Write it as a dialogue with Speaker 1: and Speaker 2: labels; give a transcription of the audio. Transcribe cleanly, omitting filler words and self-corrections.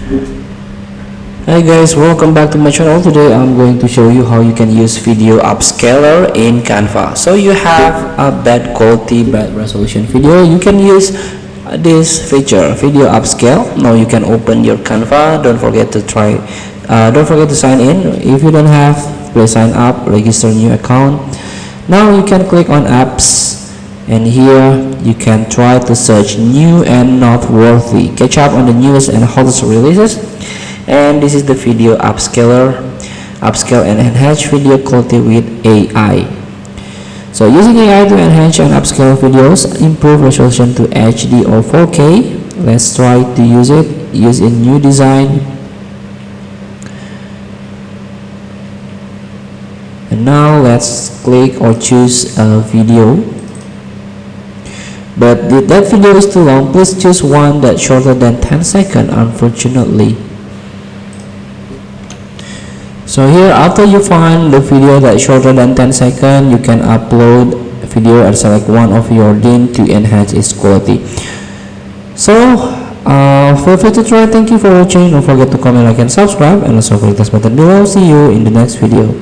Speaker 1: Hi guys, welcome back to my channel. Today I'm going to show you how you can use video upscaler in Canva. So you have a bad quality, bad resolution video, you can use this feature, video upscale. Now you can open your Canva. Don't forget to sign in. If you don't have, please sign up, register new account. Now you can click on apps, and here you can try to search new and noteworthy, catch up on the newest and hottest releases. And this is the video upscaler, upscale and enhance video quality with AI. So using AI to enhance and upscale videos, improve resolution to HD or 4K. Let's try to use it. Use a new design. And now let's click or choose a video. But that video is too long. Please choose one that's shorter than 10 seconds, unfortunately. So here, after you find the video that's shorter than 10 seconds, you can upload a video and select one of your din to enhance its quality. So feel free to try. Thank you for watching. Don't forget to comment, like, and subscribe, and also click this button below. See you in the next video.